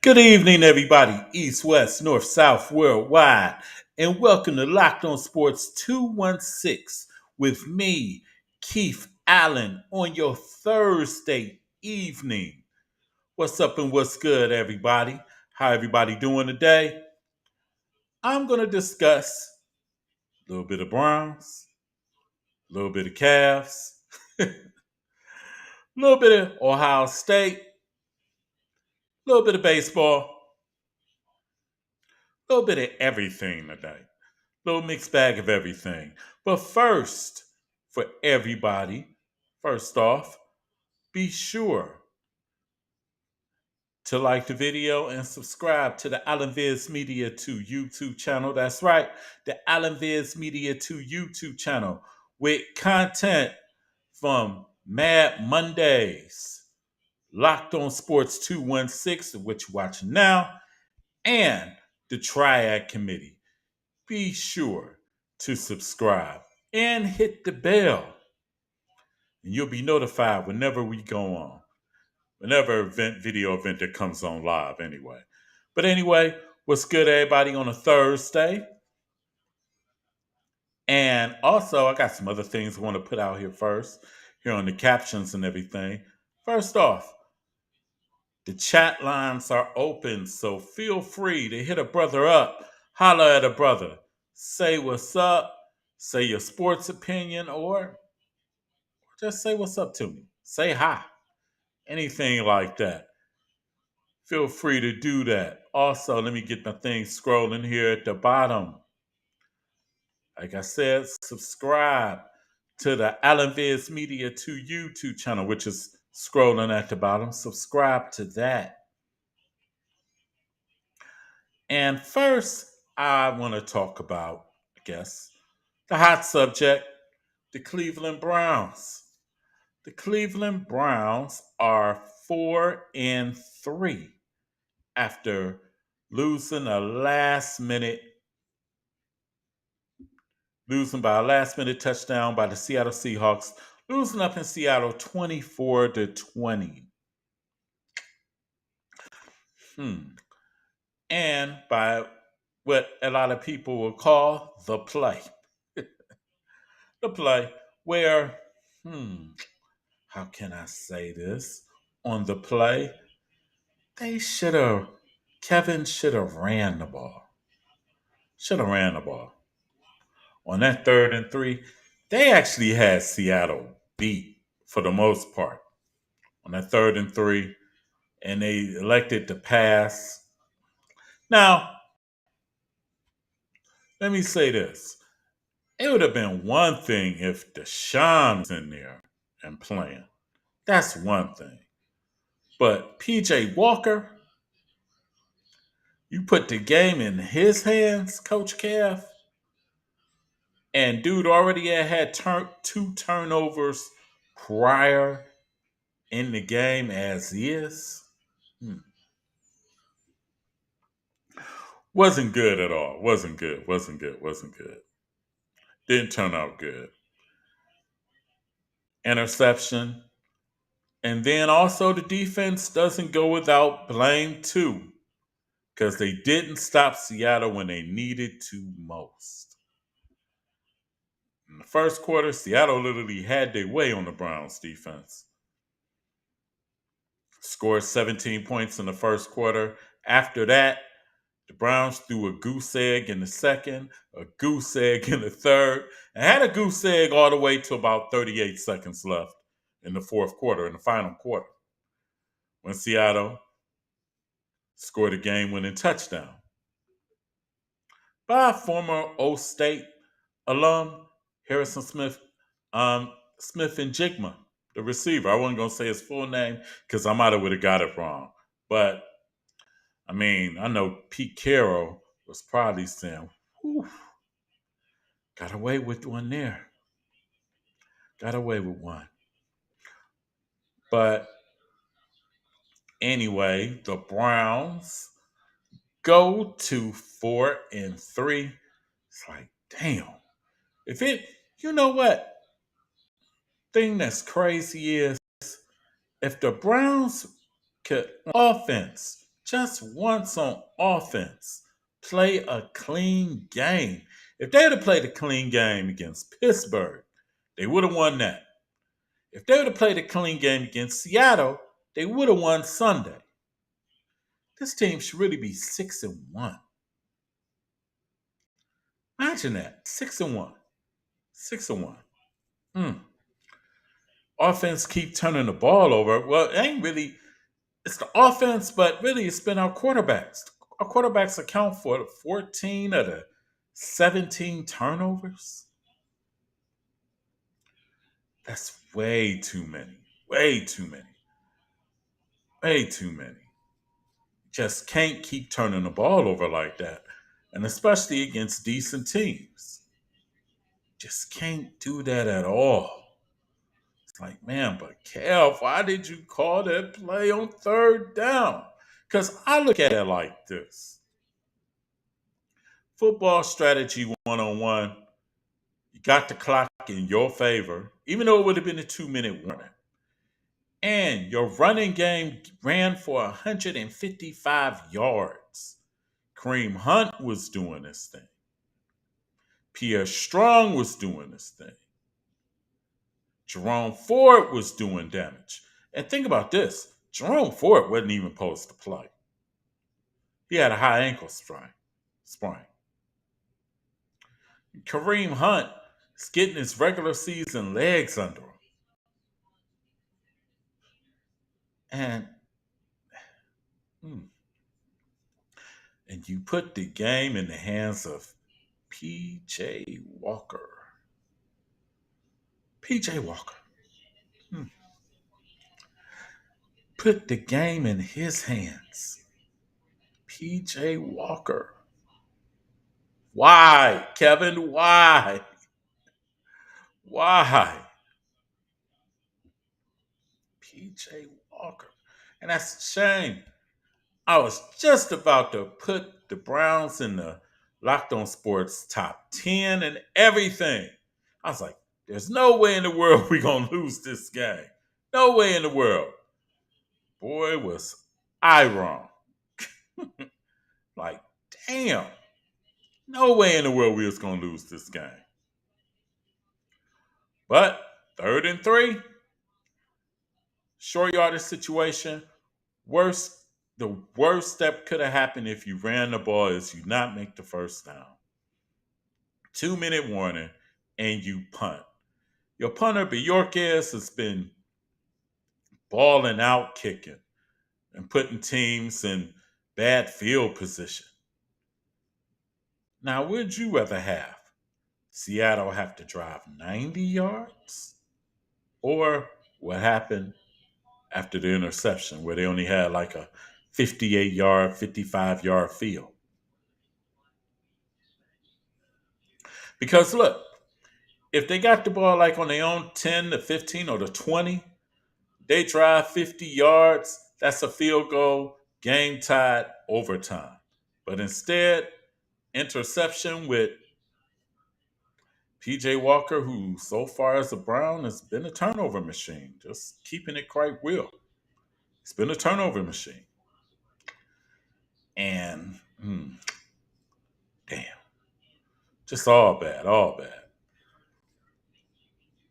Good evening, everybody, East, West, North, South, worldwide, and welcome to Loc'd On Sports 216 with me, Keith Allen, on your Thursday evening. What's up and what's good, everybody? How everybody doing today? I'm going to discuss a little bit of Browns, a little bit of Cavs, a little bit of Ohio State, a little bit of baseball, a little bit of everything today. Little mixed bag of everything. But first, for everybody, first off, be sure to like the video and subscribe to the Allen Viz Media 2 YouTube channel. That's right, the Allen Viz Media 2 YouTube channel with content from Mad Mondays, Locked On Sports 216, which you're watching now, and the Triad Committee. Be sure to subscribe and hit the bell, and you'll be notified whenever we go on, whenever video event that comes on live anyway. But anyway, what's good, everybody, on a Thursday? And also, I got some other things I want to put out here first, here on the captions and everything. First off, the chat lines are open, so feel free to hit a brother up, holler at a brother, say what's up, say your sports opinion, or just say what's up to me. Say hi. Anything like that. Feel free to do that. Also, let me get my thing scrolling here at the bottom. Like I said, subscribe to the Allen Viz Media 2 YouTube channel, which is scrolling at the bottom. Subscribe to that. And first, I want to talk about, I guess, the hot subject, the Cleveland Browns. The Cleveland Browns are 4-3 after losing by a last minute touchdown by the Seattle Seahawks, losing up in Seattle 24-20. And by what a lot of people will call the play. The play where, how can I say this? On the play, Kevin should have ran the ball. On that 3rd and 3, they actually had Seattle beat for the most part on that 3rd and 3, and they elected to pass. Now, let me say this. It would have been one thing if Deshaun was in there and playing. That's one thing. But PJ Walker, you put the game in his hands, Coach Kev, and dude already had 2 turnovers prior in the game as is. Wasn't good at all. Wasn't good. Didn't turn out good. Interception. And then also the defense doesn't go without blame too, because they didn't stop Seattle when they needed to most. In the first quarter, Seattle literally had their way on the Browns defense. Scored 17 points in the first quarter. After that, the Browns threw a goose egg in the second, a goose egg in the third, and had a goose egg all the way to about 38 seconds left in the fourth quarter, in the final quarter, when Seattle scored a game-winning touchdown by former O State alum Harrison Smith, Smith and Jigma, the receiver. I wasn't going to say his full name because I might have would have got it wrong. But, I mean, I know Pete Carroll was probably saying, whew, got away with one there. Got away with one. But anyway, the Browns go to 4-3. It's like, damn. You know what? Thing that's crazy is if the Browns could offense just once on offense. Play a clean game. If they would have played a clean game against Pittsburgh, they would have won that. If they would have played a clean game against Seattle, they would have won Sunday. This team should really be 6-1. Imagine that. 6-1. 6-1. Hmm. Offense keep turning the ball over. Well, it ain't really it's the offense, but really it's been our quarterbacks. Our quarterbacks account for 14 of the 17 turnovers. That's way too many. Way too many. Way too many. Just can't keep turning the ball over like that. And especially against decent teams. Just can't do that at all. It's like, man, but Kev, why did you call that play on third down? Because I look at it like this football strategy 101, you got the clock in your favor, even though it would have been a 2-minute warning. And your running game ran for 155 yards. Kareem Hunt was doing this thing. Pierre Strong was doing this thing. Jerome Ford was doing damage. And think about this Jerome Ford wasn't even supposed to play. He had a high ankle sprain. Kareem Hunt is getting his regular season legs under him. And hmm, and you put the game in the hands of PJ Walker. PJ Walker. Hmm. Put the game in his hands. PJ Walker. Why, Kevin? Why? Why? PJ Walker. And that's a shame. I was just about to put the Browns in the Locked On Sports top 10 and everything. I was like, there's no way in the world we're going to lose this game. No way in the world. Boy, was I wrong. Like, damn. No way in the world we was going to lose this game. But 3rd and 3, short yardage situation. Worst, the worst that could have happened if you ran the ball is you not make the first down. 2-minute warning, and you punt. Your punter, Bjorkes, has been balling out kicking and putting teams in bad field position. Now, would you rather have Seattle have to drive 90 yards? Or what happened after the interception where they only had like a 58-yard, 55-yard field? Because look, if they got the ball like on their own 10 to 15 or to 20, they drive 50 yards, that's a field goal, game tied, overtime. But instead, interception with PJ Walker, who so far as a Brown has been a turnover machine, just keeping it quite real. It's been a turnover machine. And damn, just all bad, all bad,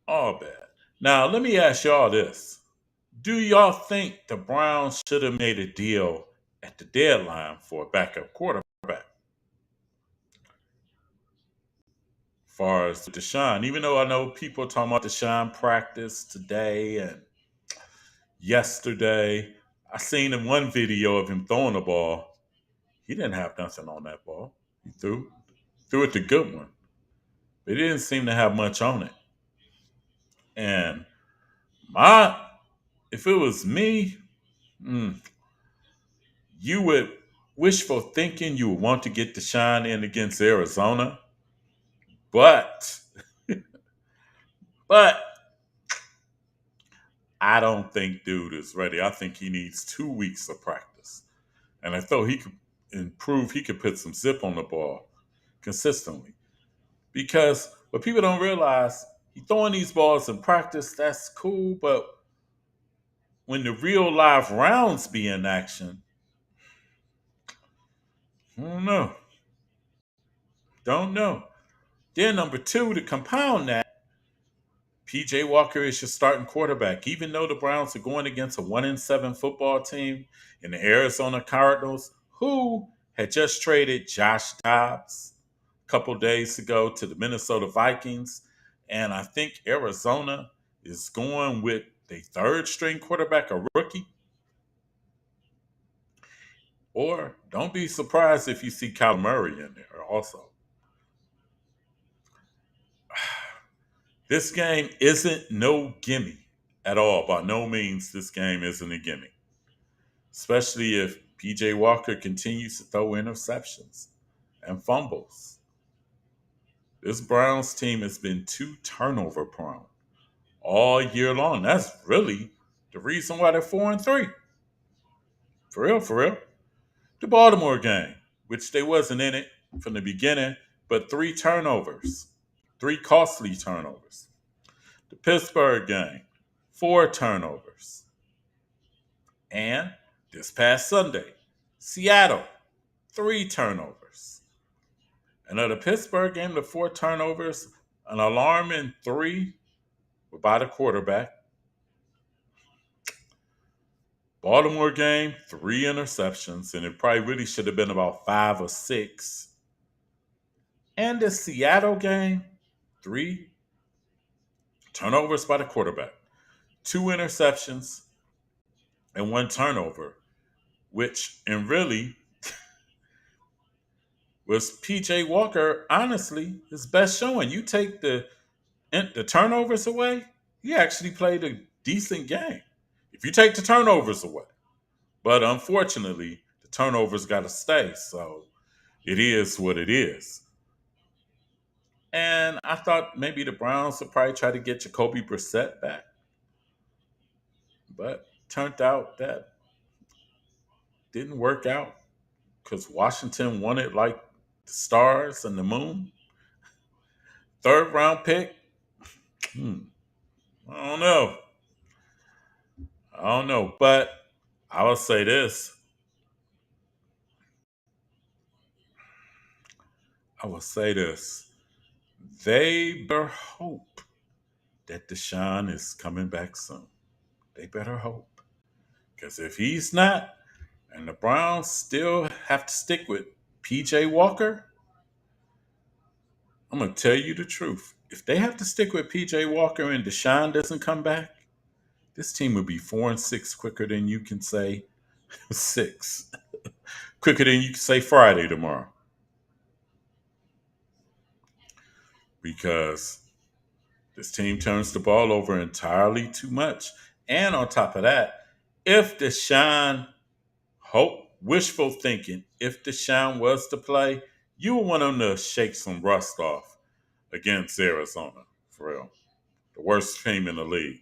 all bad. Now, let me ask y'all this. Do y'all think the Browns should have made a deal at the deadline for a backup quarterback? As far as Deshaun, even though I know people talking about Deshaun practice today and yesterday, I seen in one video of him throwing the ball. He didn't have nothing on that ball. He threw it the good one. But he didn't seem to have much on it. And my if it was me, mm, you would wishful thinking you would want to get Deshaun in against Arizona. But but I don't think dude is ready. I think he needs 2 weeks of practice. And I thought he could improve, he could put some zip on the ball consistently. Because what people don't realize, he throwing these balls in practice, that's cool, but when the real live rounds be in action, I don't know. Don't know. Then number two, to compound that, PJ Walker is your starting quarterback. Even though the Browns are going against a 1-7 football team in the Arizona Cardinals, who had just traded Josh Dobbs a couple days ago to the Minnesota Vikings. And I think Arizona is going with the third string quarterback, a rookie. Or don't be surprised if you see Kyle Murray in there also. This game isn't no gimme at all. By no means, this game isn't a gimme, especially if PJ Walker continues to throw interceptions and fumbles. This Browns team has been too turnover prone all year long. That's really the reason why they're 4-3. For real, for real. The Baltimore game, which they wasn't in it from the beginning, but three turnovers, three costly turnovers. The Pittsburgh game, four turnovers. And this past Sunday, Seattle, three turnovers. Another Pittsburgh game, the four turnovers, an alarming three by the quarterback. Baltimore game, three interceptions, and it probably really should have been about five or six. And the Seattle game, three turnovers by the quarterback, two interceptions, and one turnover, which and really was PJ Walker, honestly, his best showing. You take the turnovers away, he actually played a decent game. If you take the turnovers away. But unfortunately, the turnovers got to stay. So it is what it is. And I thought maybe the Browns would probably try to get Jacoby Brissett back. But turned out that didn't work out because Washington wanted like the stars and the moon. Third round pick. Hmm, I don't know. I don't know. But I will say this. I will say this. They better hope that Deshaun is coming back soon. They better hope. Because if he's not, and the Browns still have to stick with PJ Walker, I'm going to tell you the truth. If they have to stick with PJ Walker and Deshaun doesn't come back, this team would be 4-6 quicker than you can say six. Quicker than you can say Friday tomorrow. Because this team turns the ball over entirely too much. And on top of that, if Deshaun wishful thinking, if Deshaun was to play, you would want him to shake some rust off against Arizona, for real. The worst team in the league.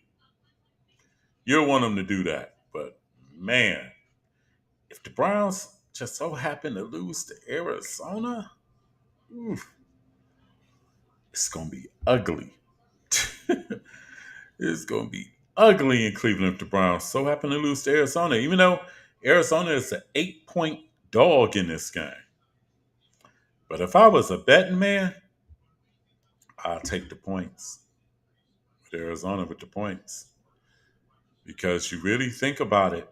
You'll want him to do that. But man, if the Browns just so happen to lose to Arizona, oof, it's gonna be ugly. It's gonna be ugly in Cleveland if the Browns so happen to lose to Arizona, even though Arizona is an 8-point dog in this game. But if I was a betting man, I'll take the points with Arizona with the points. Because you really think about it,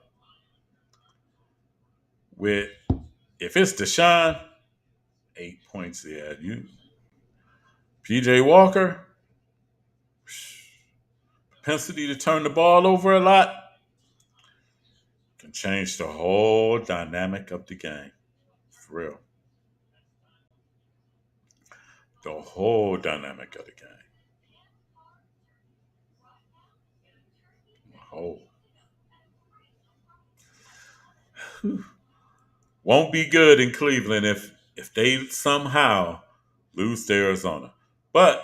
with if it's Deshaun, 8 points, yeah. You PJ Walker, propensity to turn the ball over a lot can change the whole dynamic of the game. For real. The whole dynamic of the game. Whole. Won't be good in Cleveland if they somehow lose to Arizona. But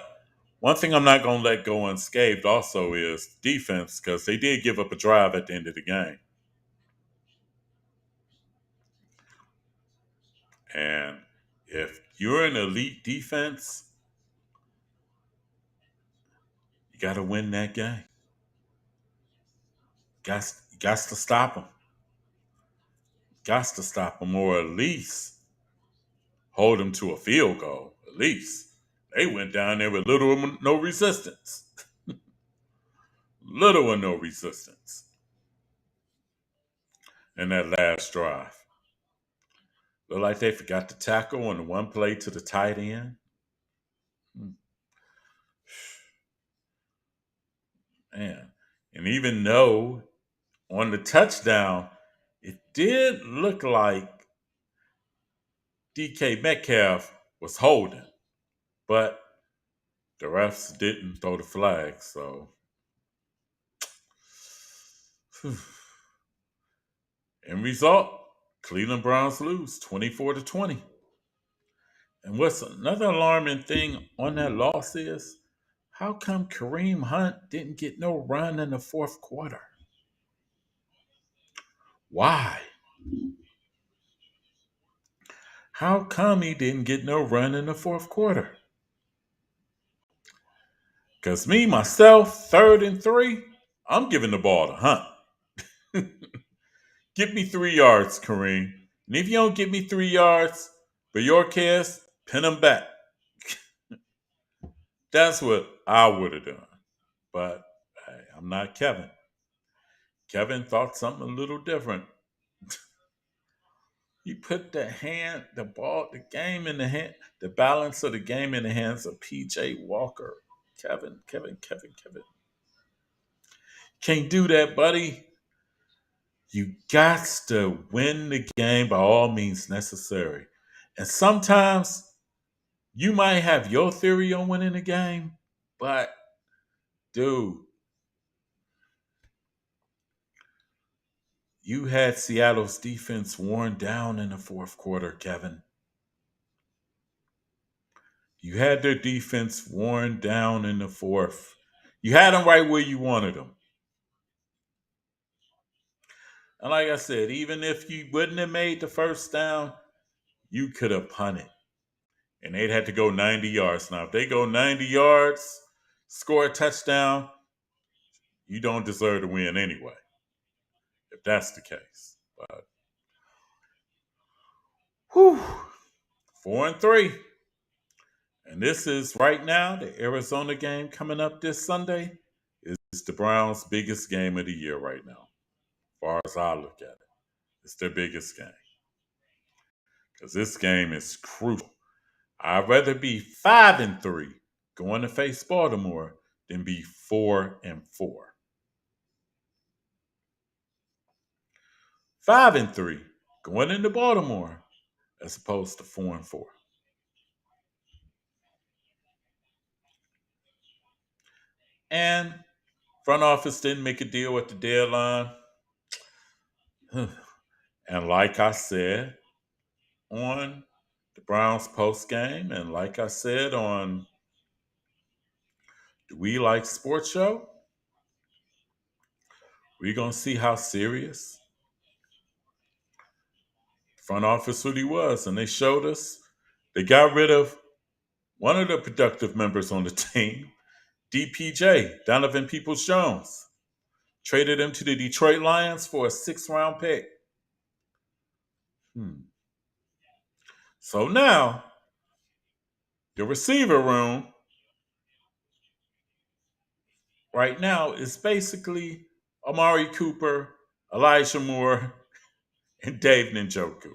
one thing I'm not going to let go unscathed also is defense because they did give up a drive at the end of the game. And if you're an elite defense, you got to win that game. Got to stop them. Got to stop them, or at least hold them to a field goal, at least. They went down there with little or no resistance. Little or no resistance in that last drive. Looked like they forgot to tackle on the one play to the tight end. Hmm, Man. And even though on the touchdown, it did look like DK Metcalf was holding, but the refs didn't throw the flag. So, end result, Cleveland Browns lose 24-20. And what's another alarming thing on that loss is how come Kareem Hunt didn't get no run in the fourth quarter? Why? How come he didn't get no run in the fourth quarter? Because me, myself, 3rd and 3, I'm giving the ball to Hunt. Give me 3 yards, Kareem. And if you don't give me 3 yards, for your kids, pin them back. That's what I would have done. But hey, I'm not Kevin. Kevin thought something a little different. He put the ball, the game in the hand, the balance of the game in the hands of PJ Walker. Kevin. Can't do that, buddy. You got to win the game by all means necessary. And sometimes you might have your theory on winning the game, but dude, you had Seattle's defense worn down in the fourth quarter, Kevin. You had their defense worn down in the fourth. You had them right where you wanted them. And like I said, even if you wouldn't have made the first down, you could have punted. And they'd have to go 90 yards. Now, if they go 90 yards, score a touchdown, you don't deserve to win anyway, if that's the case. But, whew, 4-3. And this is right now, the Arizona game coming up this Sunday is the Browns' biggest game of the year right now, as far as I look at it. It's their biggest game. Because this game is crucial. I'd rather be 5-3 going to face Baltimore than be 4-4. 5-3 going into Baltimore as opposed to 4-4. And front office didn't make a deal at the deadline. And like I said on the Browns post game, and like I said on the We Like Sports show, we're gonna see how serious front office really was. And they showed us they got rid of one of the productive members on the team, DPJ, Donovan Peoples Jones. Traded him to the Detroit Lions for a 6th-round pick. So now, the receiver room right now is basically Amari Cooper, Elijah Moore, and Dave Njoku.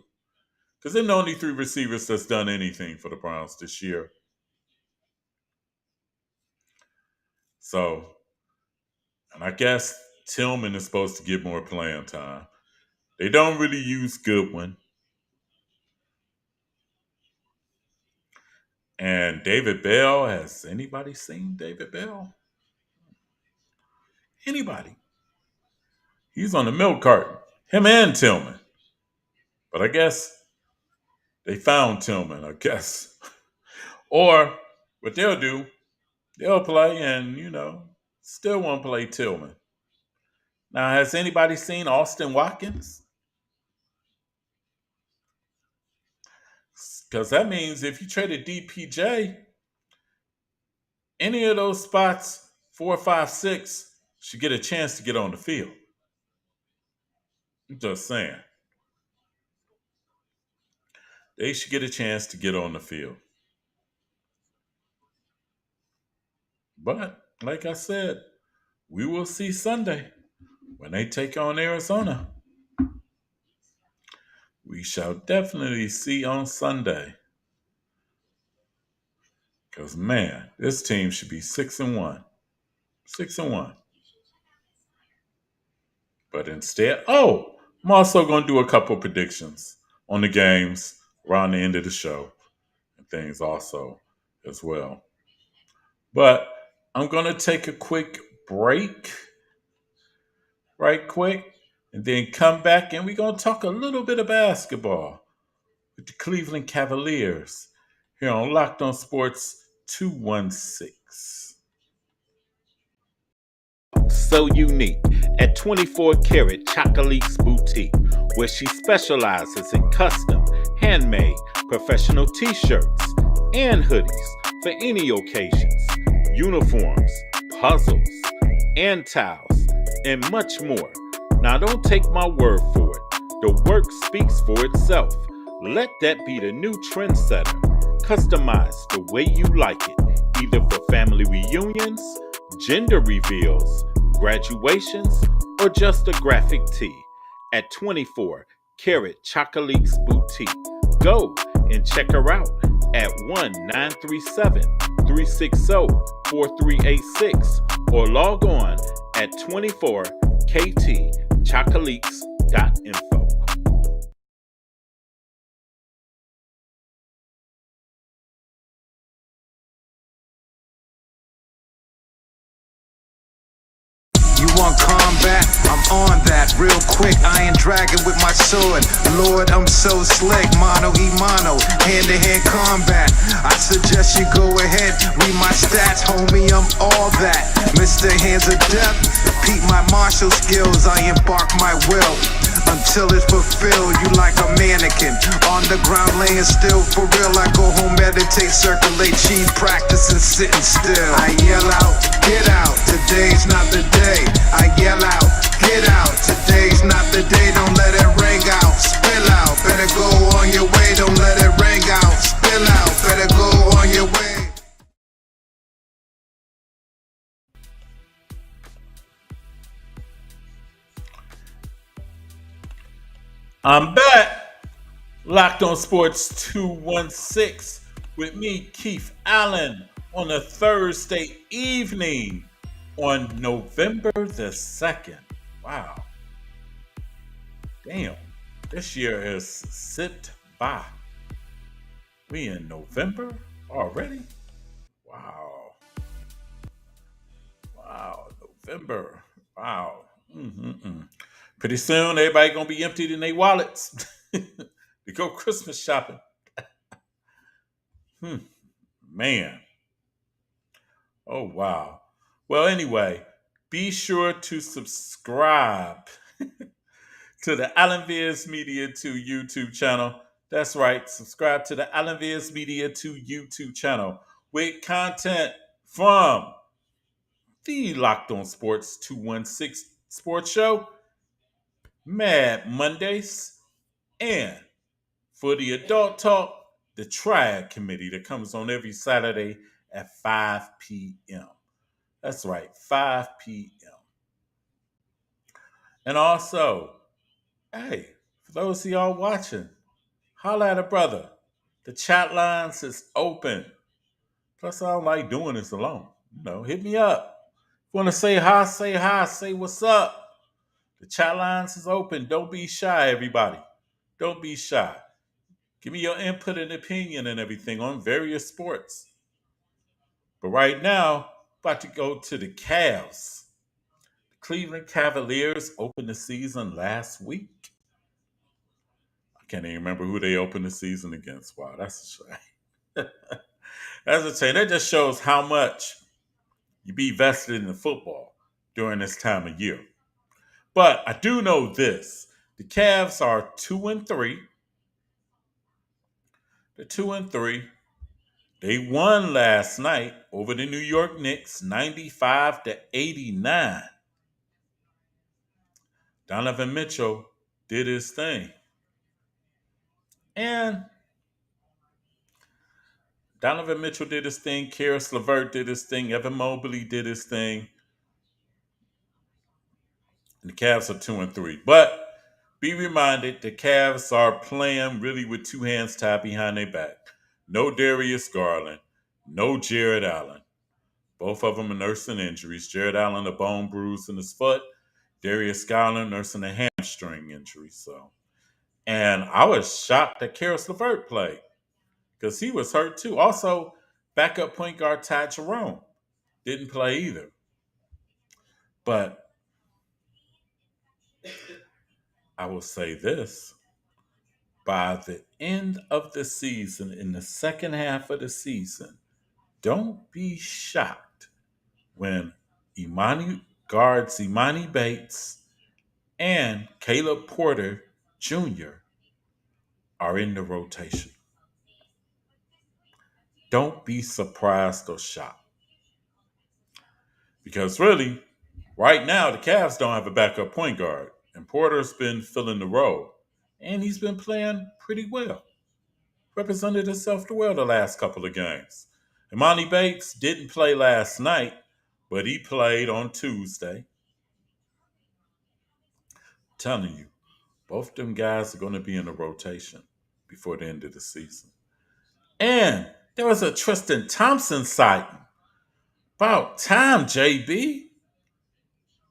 Because they're the only 3 receivers that's done anything for the Browns this year. So, and I guess Tillman is supposed to get more playing time. They don't really use Goodwin. And David Bell, has anybody seen David Bell? Anybody? He's on the milk carton. Him and Tillman. But I guess they found Tillman, I guess. Or what they'll do, they'll play and, still won't play Tillman. Now, has anybody seen Austin Watkins? Because that means if you traded DPJ, any of those spots, 4, 5, 6, should get a chance to get on the field. I'm just saying. They should get a chance to get on the field. But like I said, we will see Sunday when they take on Arizona. We shall definitely see on Sunday. Because man, this team should be 6-1. 6-1. But instead, I'm also going to do a couple predictions on the games around the end of the show and things also as well. But I'm going to take a quick break, right quick, and then come back and we're going to talk a little bit of basketball with the Cleveland Cavaliers here on Locked On Sports 216. So unique at 24 Karat Chocolate's Boutique, where she specializes in custom, handmade, professional t shirts and hoodies for any occasions, uniforms, puzzles, and towels, and much more. Now, don't take my word for it. The work speaks for itself. Let that be the new trendsetter. Customize the way you like it, either for family reunions, gender reveals, graduations, or just a graphic tee at 24 Karat Chocolate's Boutique. Go and check her out at 1937 360 4386 or log on at 24ktchocolates.info. You want combat? I'm on that real quick. Iron dragon with my sword. Lord, I'm so slick. Mano y mano, hand-to-hand combat. I suggest you go ahead, read my stats, homie. I'm all that. Mr. Hands of Death, peep my martial skills. I embark my will until it's fulfilled. You like a mannequin on the ground laying still. For real, I go home, meditate, circulate, cheese, practicing sitting still. I yell out, get out. Today's not the day. I yell out, get out. Today's not the day. Don't let it ring out. Spill out. Better go on your way. Don't let it ring out. Spill out. Better go on your way. I'm back. Locked on Sports 216 with me, Keith Allen, on a Thursday evening on November the 2nd. Wow. Damn. This year has slipped by. We in November already? Wow. Wow. November. Wow. Mm-mm-mm. Pretty soon, everybody gonna be emptied in their wallets to go Christmas shopping. Hmm, man. Oh wow. Well, anyway, be sure to subscribe to the Alan Viz Media 2 YouTube channel. That's right, subscribe to the Alan Viz Media 2 YouTube channel with content from the Locked On Sports 216 Sports Show, Mad Mondays, and for the Adult Talk, the Triad Committee that comes on every Saturday at 5 p.m. That's right, 5 p.m. And also, hey, for those of y'all watching, holla at a brother. The chat lines is open. Plus, I don't like doing this alone. Hit me up. If you want to say hi, say what's up. The chat lines is open. Don't be shy, everybody. Don't be shy. Give me your input and opinion and everything on various sports. But right now, about to go to the Cavs. The Cleveland Cavaliers opened the season last week. I can't even remember who they opened the season against. Wow, that's a shame. That's a shame. That just shows how much you be vested in the football during this time of year. But I do know this: the Cavs are 2-3. They're 2-3. They won last night over the New York Knicks, 95-89. Donovan Mitchell did his thing. And Donovan Mitchell did his thing. Karis LeVert did his thing. Evan Mobley did his thing. And the Cavs are 2-3. But be reminded, the Cavs are playing really with two hands tied behind their back. No Darius Garland. No Jared Allen. Both of them are nursing injuries. Jared Allen, a bone bruise in his foot. Darius Garland nursing a hamstring injury. And I was shocked that Karis LeVert played because he was hurt too. Also, backup point guard Ty Jerome didn't play either. But I will say this: by the end of the season, in the second half of the season, don't be shocked when Imani guards Imani Bates and Caleb Porter Jr. are in the rotation. Don't be surprised or shocked. Because really, right now, the Cavs don't have a backup point guard. And Porter's been filling the role. And he's been playing pretty well. Represented himself well the last couple of games. Imani Bates didn't play last night, but he played on Tuesday. I'm telling you, both them guys are going to be in the rotation before the end of the season. And there was a Tristan Thompson sighting. About time, JB.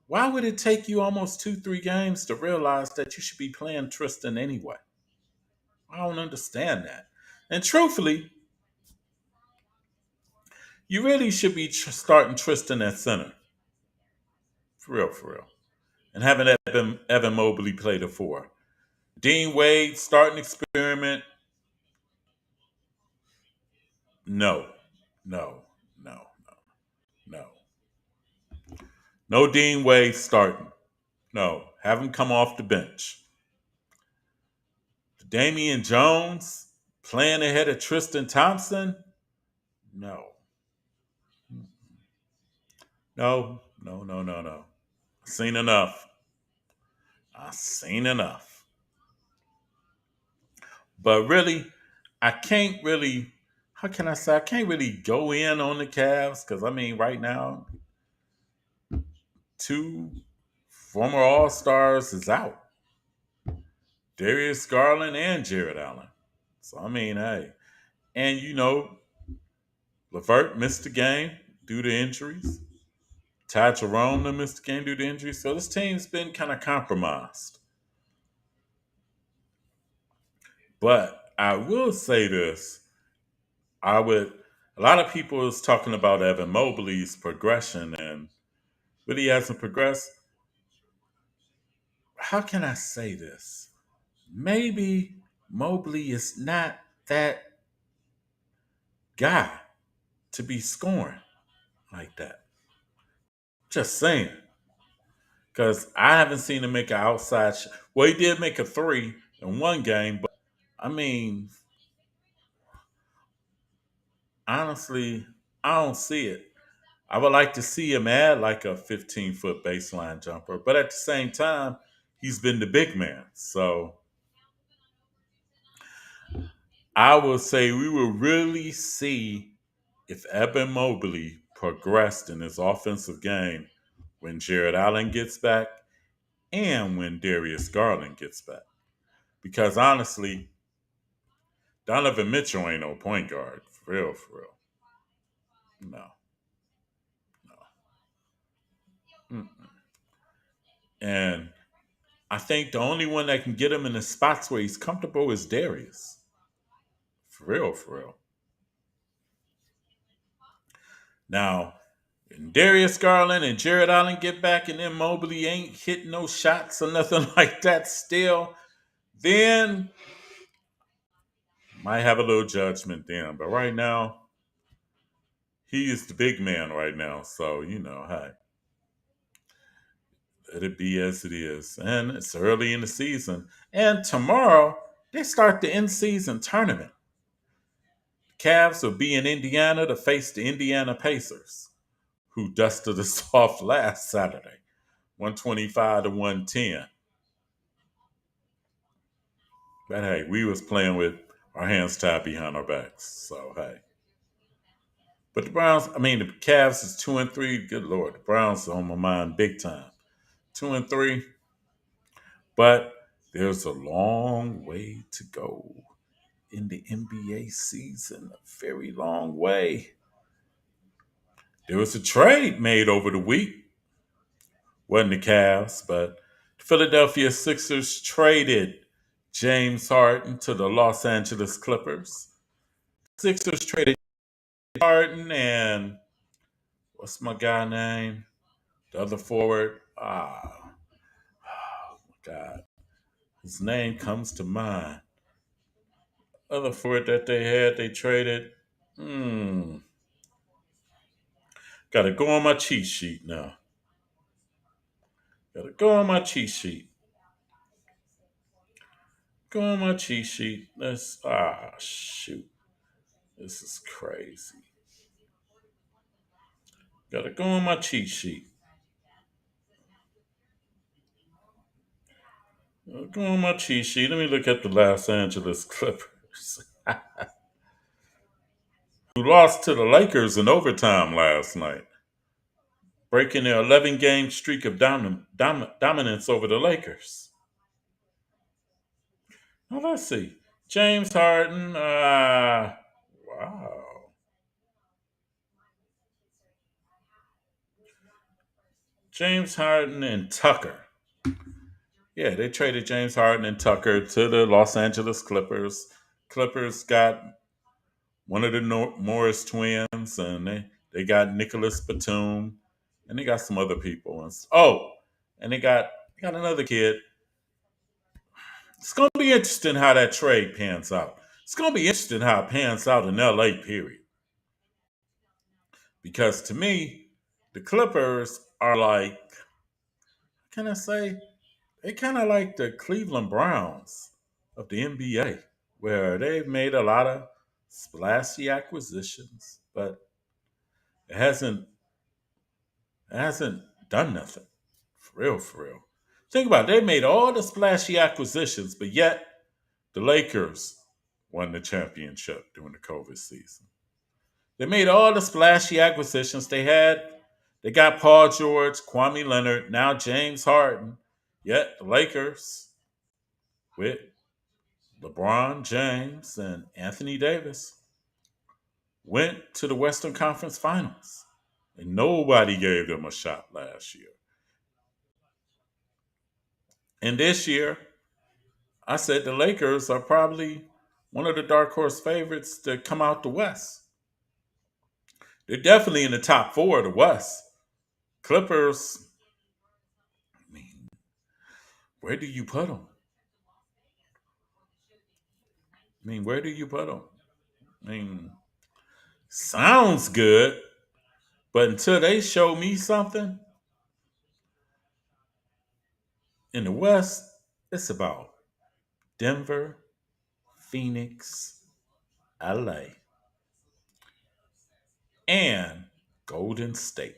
Why would it take you almost 2-3 games to realize that you should be playing Tristan anyway? I don't understand that. And truthfully, you really should be starting Tristan at center. For real, for real. And having Evan Mobley play the four. Dean Wade starting experiment. No, no, no, no. No Dean Wade starting. No, have him come off the bench. Damian Jones playing ahead of Tristan Thompson? No. No, no, no, no, no. I've seen enough. I've seen enough. But really, I can't really, how can I say, I can't really go in on the Cavs because, I mean, right now, two former All Stars is out. Darius Garland and Jared Allen. So, I mean, hey. And, LeVert missed the game due to injuries. Ty Jerome missed the game due to injuries. So, this team's been kind of compromised. But I will say this. A lot of people is talking about Evan Mobley's progression and really hasn't progressed. How can I say this? Maybe Mobley is not that guy to be scoring like that. Just saying. Because I haven't seen him make an outside shot. Well, he did make a three in one game, but I mean, honestly, I don't see it. I would like to see him add like a 15-foot baseline jumper, but at the same time, he's been the big man. So I will say we will really see if Evan Mobley progressed in his offensive game when Jared Allen gets back and when Darius Garland gets back. Because honestly, Donovan Mitchell ain't no point guard. For real, for real. No, no. Mm-mm. And I think the only one that can get him in the spots where he's comfortable is Darius. For real, for real. Now, when Darius Garland and Jared Allen get back and then Mobley ain't hitting no shots or nothing like that still, then might have a little judgment then. But right now, he is the big man right now. So, hey, let it be as it is. And it's early in the season. And tomorrow, they start the in-season tournament. The Cavs will be in Indiana to face the Indiana Pacers, who dusted us off last Saturday, 125 to 110. But hey, we was playing with our hands tied behind our backs. So hey. But the Browns, I mean, the Cavs is 2-3. Good Lord, the Browns are on my mind big time. 2-3, but there's a long way to go in the NBA season. A very long way. There was a trade made over the week. Wasn't the Cavs, but the Philadelphia Sixers traded James Harden to the Los Angeles Clippers. Sixers traded Harden and what's my guy name? The other forward. My God. His name comes to mind. Other forward that they had, they traded. Hmm. Gotta go on my cheat sheet now. Gotta go on my cheat sheet. Go on my cheat sheet. Shoot. This is crazy. Gotta go on my cheat sheet. Go on my cheat sheet. Let me look at the Los Angeles Clippers, who lost to the Lakers in overtime last night, breaking their 11-game streak of dominance over the Lakers. Now let's see. James Harden. Wow. James Harden and Tucker. Yeah, they traded James Harden and Tucker to the Los Angeles Clippers. Clippers got one of the Morris twins, and they got Nicholas Batum, and they got some other people. And they got another kid. It's going to be interesting how that trade pans out. It's going to be interesting how it pans out in LA, period. Because to me, the Clippers are like, can I say, they kind of like the Cleveland Browns of the NBA, where they've made a lot of splashy acquisitions, but it hasn't done nothing. For real, for real. Think about it. They made all the splashy acquisitions, but yet the Lakers won the championship during the COVID season. They made all the splashy acquisitions. They got Paul George, Kwame Leonard, now James Harden. Yet the Lakers with LeBron James and Anthony Davis went to the Western Conference Finals. And nobody gave them a shot last year. And this year, I said the Lakers are probably one of the dark horse favorites to come out the West. They're definitely in the top four of the West. Clippers, I mean, where do you put them? Where do you put them? I mean, sounds good, but until they show me something in the West, it's about Denver, Phoenix, LA, and Golden State.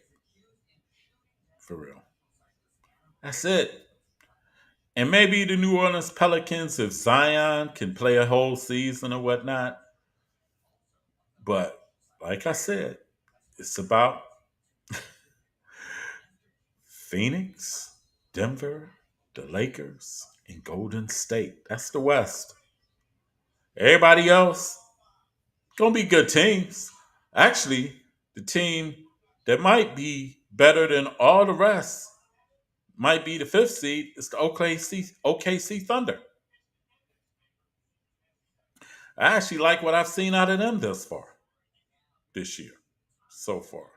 For real. That's it. And maybe the New Orleans Pelicans, if Zion can play a whole season or whatnot. But like I said, it's about Phoenix, Denver, the Lakers, and Golden State. That's the West. Everybody else, gonna be good teams. Actually, the team that might be better than all the rest might be the fifth seed. It's the OKC Thunder. I actually like what I've seen out of them thus far this year, so far.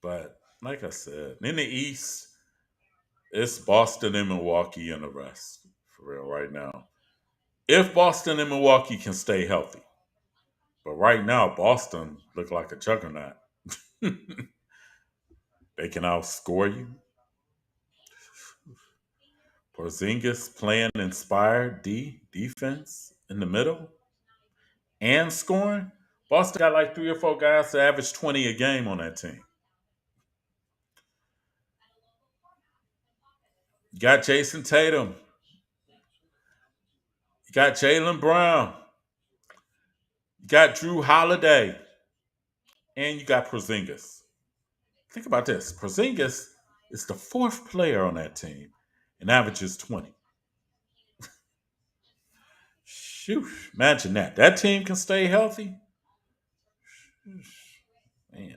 But like I said, in the East, it's Boston and Milwaukee and the rest for real right now. If Boston and Milwaukee can stay healthy, but right now Boston look like a juggernaut. They can outscore you. Porzingis playing inspired defense in the middle and scoring. Boston got like three or four guys to average 20 a game on that team. You got Jason Tatum. You got Jalen Brown. got Drew Holiday, and you got Porzingis. Think about this. Porzingis is the fourth player on that team and averages 20. Shoot, imagine that. That team can stay healthy. Man,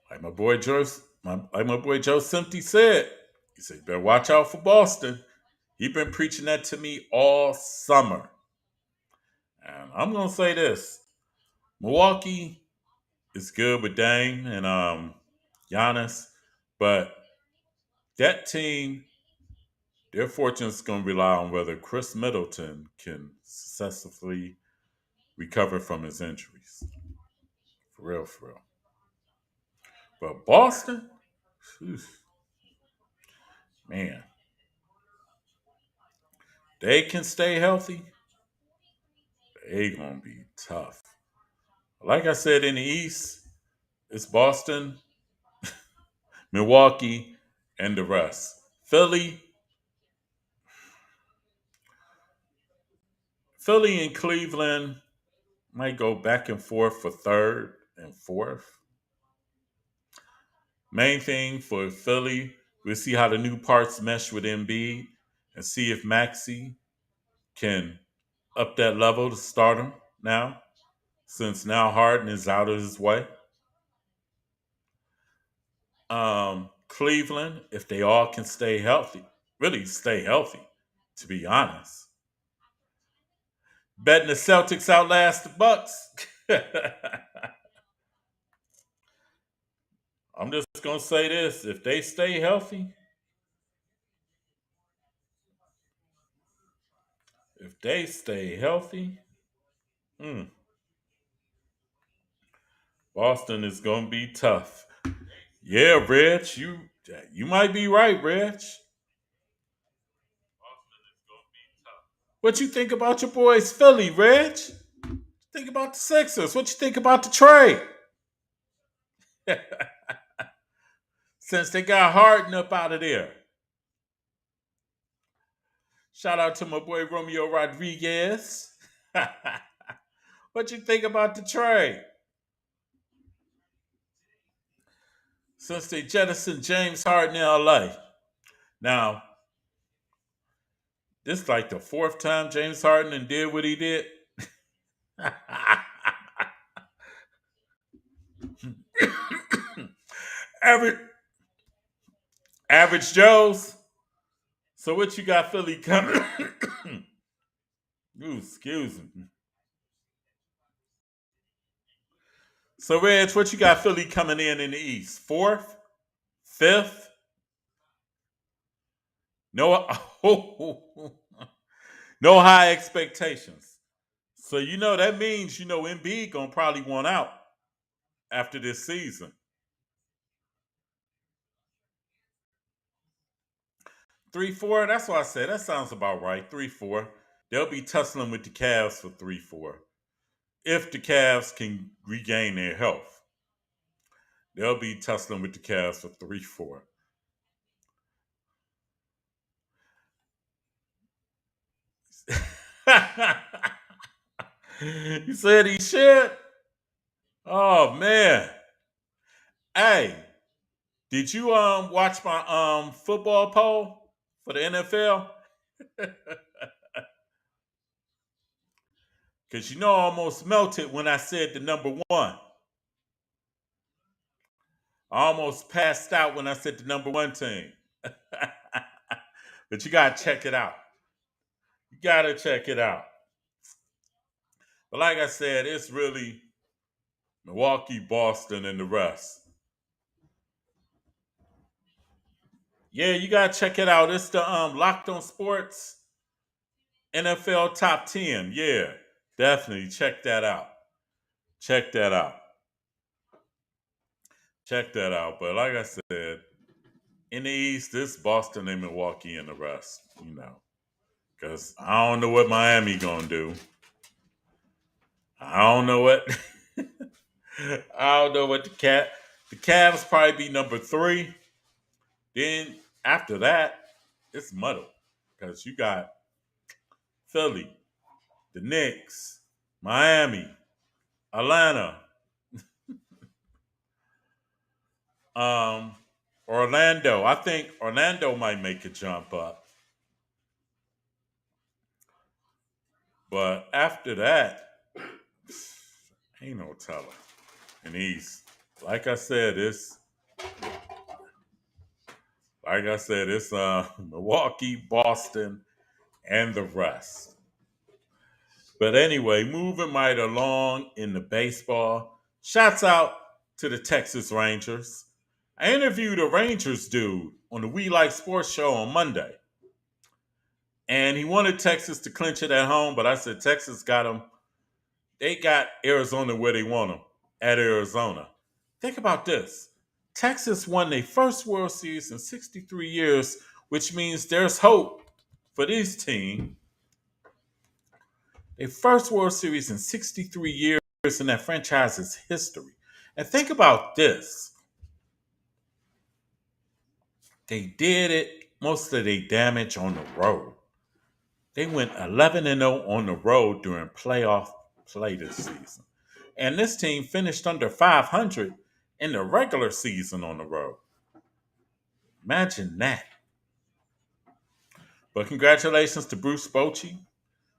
like my boy Joe Simpty said, he said, "Better watch out for Boston." He been preaching that to me all summer, and I'm gonna say this: Milwaukee is good with Dame and Giannis, but that team, their fortune is gonna rely on whether Chris Middleton can successfully recover from his injuries. For real, for real. But Boston, whew, man, they can stay healthy. They gonna be tough. Like I said, in the East, it's Boston, Milwaukee, and the rest. Philly and Cleveland might go back and forth for third and fourth. Main thing for Philly, we'll see how the new parts mesh with Embiid and see if Maxi can up that level to start him now, since now Harden is out of his way. Cleveland, if they all can stay healthy, really stay healthy, to be honest. Betting the Celtics outlast the Bucks. I'm just gonna say this: if they stay healthy, if they stay healthy, mm, Boston is gonna be tough. Yeah, Rich, you might be right, Rich. What you think about your boys Philly, Rich? Think about the Sixers. What you think about the trade? Since they got Harden up out of there. Shout out to my boy Romeo Rodriguez. What you think about the trade? Since they jettisoned James Harden in LA. Now, this is like the fourth time James Harden and did what he did. average, average Joes. So what you got Philly coming? Ooh, excuse me. So Reg, what you got Philly coming in the East? Fourth? Fifth? No, no high expectations. So that means Embiid gonna probably want out after this season. 3-4. That's what I said. That sounds about right. 3-4. They'll be tussling with the Cavs for 3-4. If the Cavs can regain their health, they'll be tussling with the Cavs for 3-4. You said he should. Oh man. Hey, did you watch my football poll for the NFL? Because I almost melted when I said the number one. I almost passed out when I said the number one team. But you gotta check it out. You gotta check it out. But like I said, it's really Milwaukee, Boston, and the rest. Yeah, you gotta check it out. It's the Locked On Sports NFL Top 10. Yeah, definitely check that out. Check that out. Check that out. But like I said, in the East, it's Boston and Milwaukee and the rest. Because I don't know what Miami gonna do. I don't know what. I don't know what the Cavs probably be number 3. Then after that, it's muddled because you got Philly, the Knicks, Miami, Atlanta, um, Orlando. I think Orlando might make a jump up. But after that, ain't no telling. And East, like I said, it's Milwaukee, Boston, and the rest. But anyway, moving right along in the baseball, shouts out to the Texas Rangers. I interviewed a Rangers dude on the We Like Sports show on Monday, and he wanted Texas to clinch it at home, but I said Texas got them. They got Arizona where they want them, at Arizona. Think about this. Texas won their first World Series in 63 years, which means there's hope for this team. Their first World Series in 63 years in that franchise's history. And think about this. They did it, most of their damage on the road. They went 11-0 on the road during playoff play this season. And this team finished under 500 in the regular season on the road. Imagine that. But congratulations to Bruce Bochy,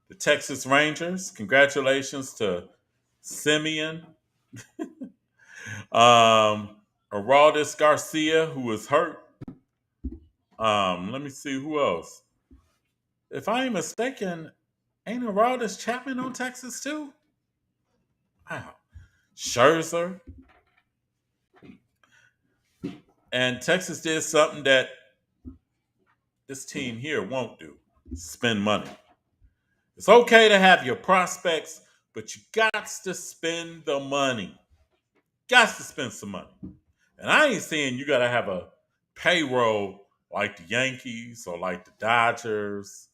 the Texas Rangers. Congratulations to Simeon, Araldis Garcia, who was hurt. Let me see who else. If I ain't mistaken, ain't Araldis Chapman on Texas too? Wow. Scherzer. And Texas did something that this team here won't do: spend money. It's okay to have your prospects, but you got to spend the money. Got to spend some money. And I ain't saying you got to have a payroll like the Yankees or like the Dodgers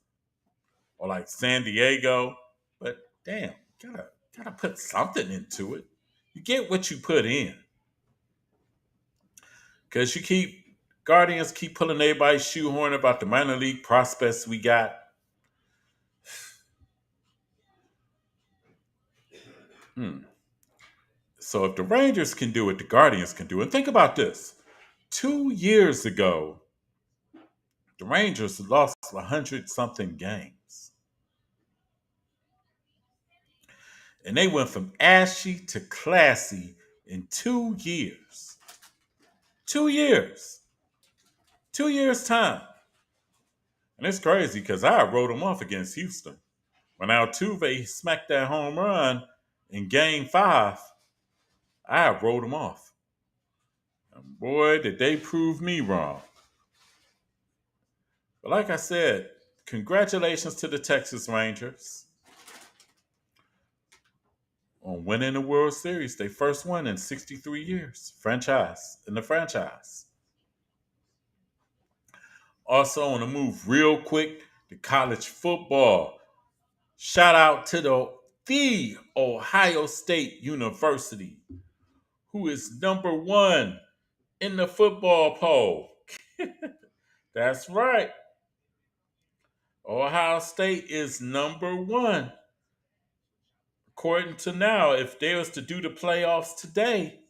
or like San Diego, but damn, gotta put something into it. You get what you put in, because Guardians keep pulling everybody's shoehorn about the minor league prospects we got. Hmm. So if the Rangers can do it, the Guardians can do it. And think about this: 2 years ago, the Rangers lost 100 something games, and they went from ashy to classy in 2 years. 2 years. 2 years time. And it's crazy because I wrote them off against Houston. When Altuve smacked that home run in game 5, I wrote them off. And boy, did they prove me wrong. But like I said, congratulations to the Texas Rangers on winning the World Series. They first won in 63 years. In the franchise. Also, on the move real quick to college football. Shout out to the Ohio State University, who is number 1 in the football poll. That's right. Ohio State is number 1. According to now, if they was to do the playoffs today,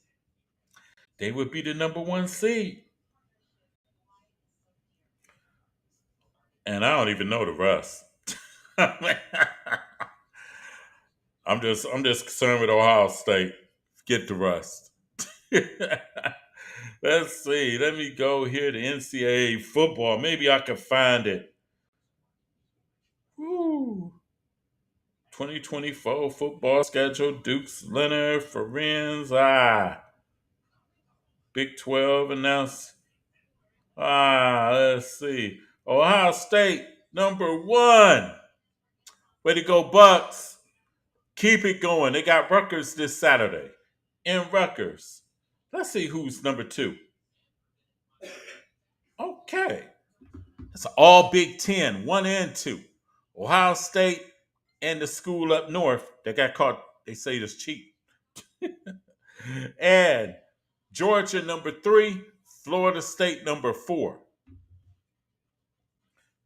they would be the number 1 seed. And I don't even know the rest. I'm just concerned with Ohio State. Get the rest. Let's see. Let me go here to NCAA football. Maybe I can find it. Woo. 2024 football schedule. Dukes, Leonard, Ferenz. Big 12 announced. Let's see. Ohio State, number 1. Way to go, Bucks. Keep it going. They got Rutgers this Saturday. In Rutgers. Let's see who's number 2. Okay. It's all Big 10, 1 and 2. Ohio State and the school up north that got caught, they say it's cheap. And Georgia number 3, Florida State number 4.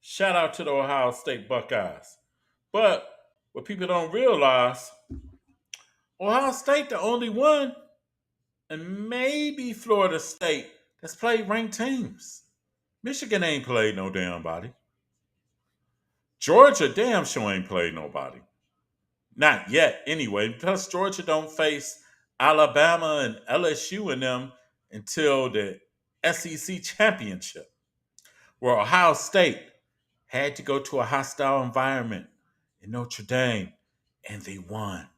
Shout out to the Ohio State Buckeyes. But What people don't realize, Ohio State the only one, and maybe Florida State that's played ranked teams. Michigan ain't played no damn body. Georgia damn sure ain't played nobody. Not yet, anyway. Plus, Georgia don't face Alabama and LSU in them until the SEC championship, where Ohio State had to go to a hostile environment in Notre Dame, and they won.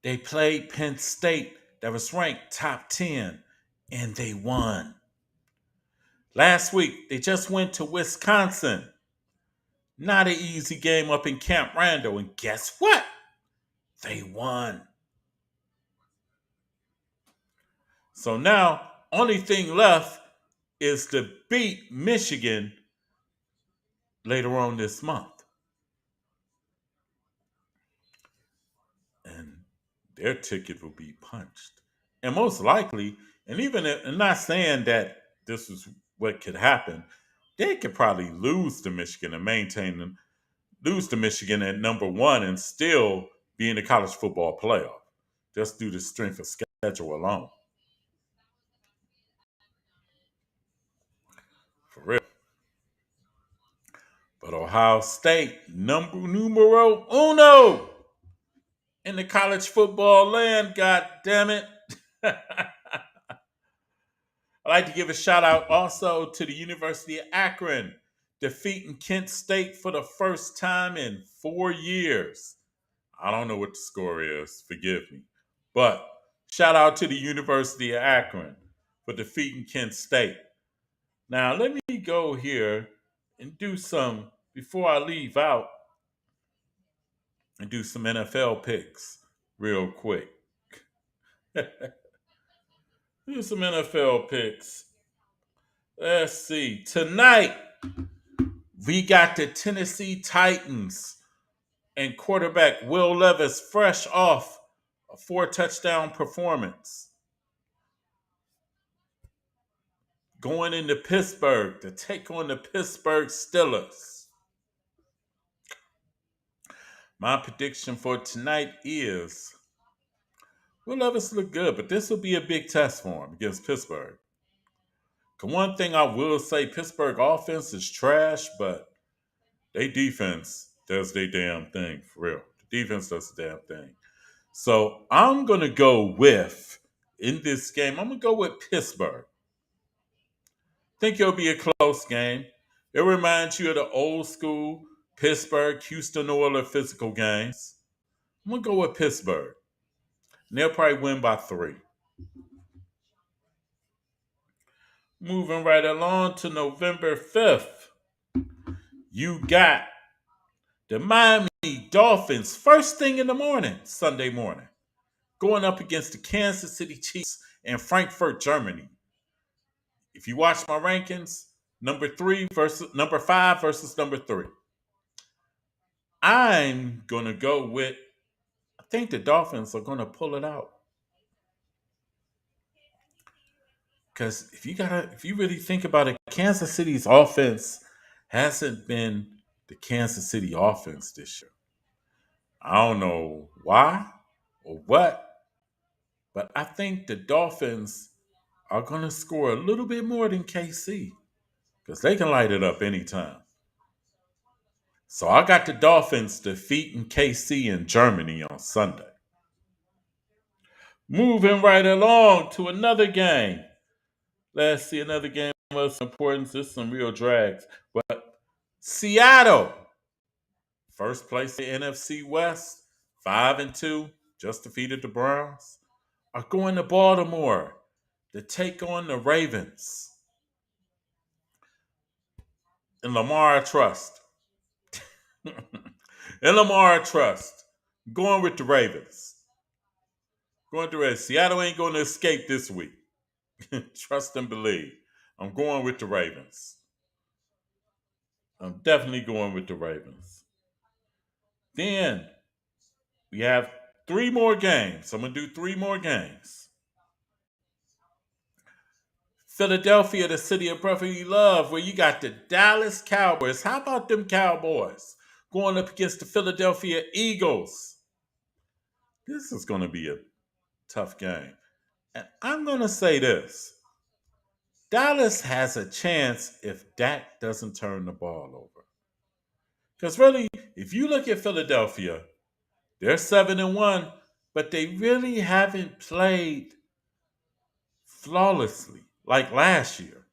They played Penn State, that was ranked top 10, and they won. Last week, they just went to Wisconsin. Not an easy game up in Camp Randall, and guess what? They won. So now, only thing left is to beat Michigan later on this month. And their ticket will be punched. And most likely, and even if, I'm not saying that this is what could happen, they could probably lose to Michigan and maintain them, lose to Michigan at number one and still be in the college football playoff, just due to strength of schedule alone. For real. But Ohio State, numero uno in the college football land, god damn it. I'd like to give a shout out also to the University of Akron, defeating Kent State for the first time in 4 years. I don't know what the score is, forgive me. But shout out to the University of Akron for defeating Kent State. Now, let me go here and do some, before I leave out, and do some NFL picks real quick. Do some NFL picks. Let's see. Tonight, we got the Tennessee Titans and quarterback Will Levis fresh off a 4 touchdown performance. Going into Pittsburgh to take on the Pittsburgh Steelers. My prediction for tonight is Will Levis look good, but this will be a big test for him against Pittsburgh. One thing I will say, Pittsburgh offense is trash, but they defense does their damn thing, for real. The defense does the damn thing. So I'm going to go with, in this game, I'm going to go with Pittsburgh. Think it'll be a close game. It reminds you of the old school Pittsburgh, Houston Oilers physical games. I'm going to go with Pittsburgh. And they'll probably win by 3. Moving right along to November 5th, you got the Miami Dolphins first thing in the morning, Sunday morning, going up against the Kansas City Chiefs in Frankfurt, Germany. If you watch my rankings, number 5 versus number 3. I'm gonna go with, I think the Dolphins are gonna pull it out. Because if you really think about it, Kansas City's offense hasn't been the Kansas City offense this year. I don't know why or what, but I think the Dolphins are going to score a little bit more than KC because they can light it up anytime. So I got the Dolphins defeating KC in Germany on Sunday. Moving right along to another game. Let's see, another game of some importance. This is some real drags. But Seattle, first place in the NFC West, 5-2, just defeated the Browns, are going to Baltimore to take on the Ravens. And Lamar I trust. And Lamar I trust. Going with the Ravens. Going to the Ravens. Seattle ain't going to escape this week. Trust and believe. I'm going with the Ravens. I'm definitely going with the Ravens. Then we have 3 more games. I'm going to do 3 more games. Philadelphia, the city of brotherly love, where you got the Dallas Cowboys. How about them Cowboys? going up against the Philadelphia Eagles. This is going to be a tough game. And I'm going to say this: Dallas has a chance if Dak doesn't turn the ball over. Because really, if you look at Philadelphia, they're 7-1, but they really haven't played flawlessly like last year.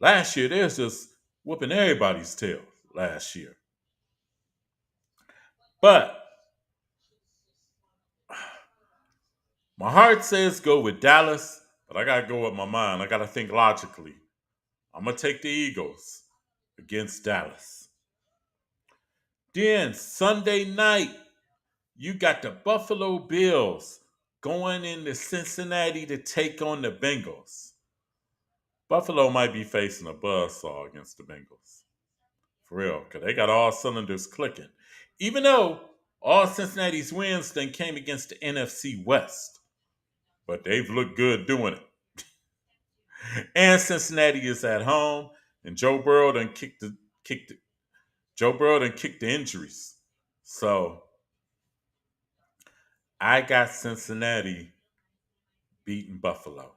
Last year, they was just whooping everybody's tail last year. But my heart says go with Dallas, but I got to go with my mind. I got to think logically. I'm going to take the Eagles against Dallas. Then Sunday night, you got the Buffalo Bills going into Cincinnati to take on the Bengals. Buffalo might be facing a buzzsaw against the Bengals. For real, because they got all cylinders clicking. Even though all Cincinnati's wins then came against the NFC West. But they've looked good doing it. And Cincinnati is at home, and Joe Burrow done kicked the injuries. So I got Cincinnati beating Buffalo.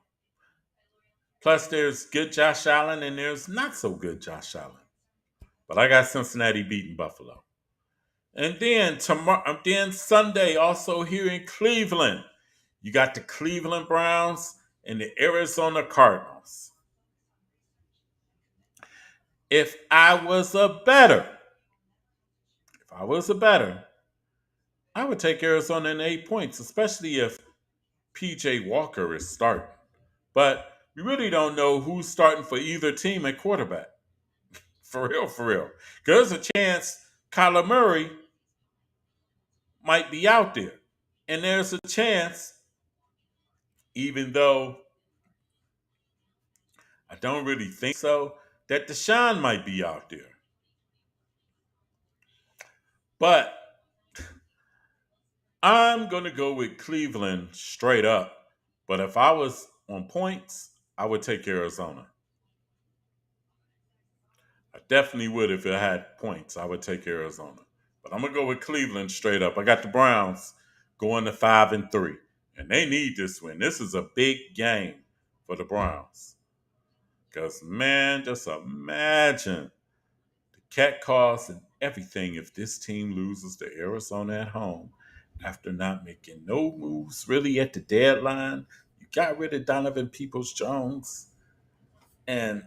Plus, there's good Josh Allen and there's not so good Josh Allen. But I got Cincinnati beating Buffalo. And then Sunday, also here in Cleveland, you got the Cleveland Browns and the Arizona Cardinals. If I was a better, I would take Arizona in 8 points, especially if PJ Walker is starting. But we really don't know who's starting for either team at quarterback. For real, for real. Because there's a chance Kyler Murray might be out there. And there's a chance, even though I don't really think so, that Deshaun might be out there. But I'm going to go with Cleveland straight up. But if I was on points, I would take Arizona. I definitely would if it had points. I would take Arizona. But I'm going to go with Cleveland straight up. I got the Browns going to 5-3. And they need this win. This is a big game for the Browns. Because, man, just imagine the cat calls and everything if this team loses to Arizona at home after not making no moves really at the deadline. You got rid of Donovan Peoples-Jones. And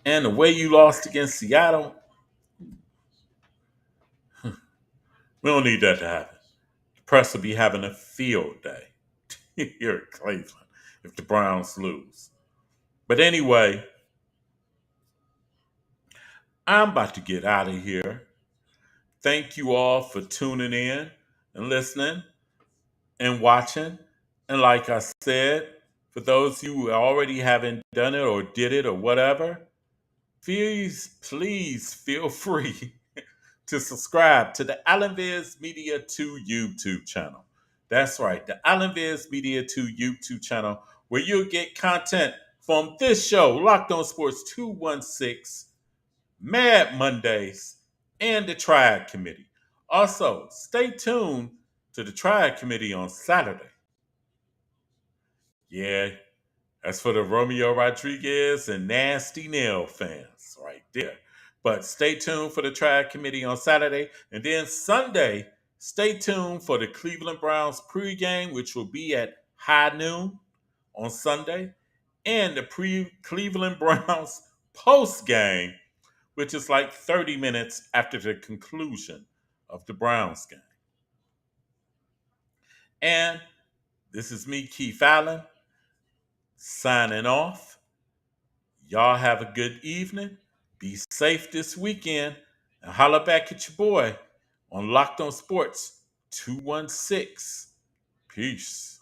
the way you lost against Seattle, we don't need that to happen. The press will be having a field day here at Cleveland if the Browns lose. But anyway, I'm about to get out of here. Thank you all for tuning in and listening and watching. And like I said, for those of you who already haven't done it or did it or whatever, please feel free to subscribe to the Alan Viz Media 2 YouTube channel. That's right, the Alan Viz Media 2 YouTube channel, where you'll get content from this show, Loc'd On Sports 216, Mad Mondays, and the Triad Committee. Also, stay tuned to the Triad Committee on Saturday. Yeah, that's for the Romeo Rodriguez and Nasty Nail fans right there. But stay tuned for the Triad Committee on Saturday. And then Sunday, stay tuned for the Cleveland Browns pregame, which will be at high noon on Sunday, and the Cleveland Browns postgame, which is like 30 minutes after the conclusion of the Browns game. And this is me, Keith Allen, signing off. Y'all have a good evening. Be safe this weekend. And holla back at your boy on Loc'd On Sports 216. Peace.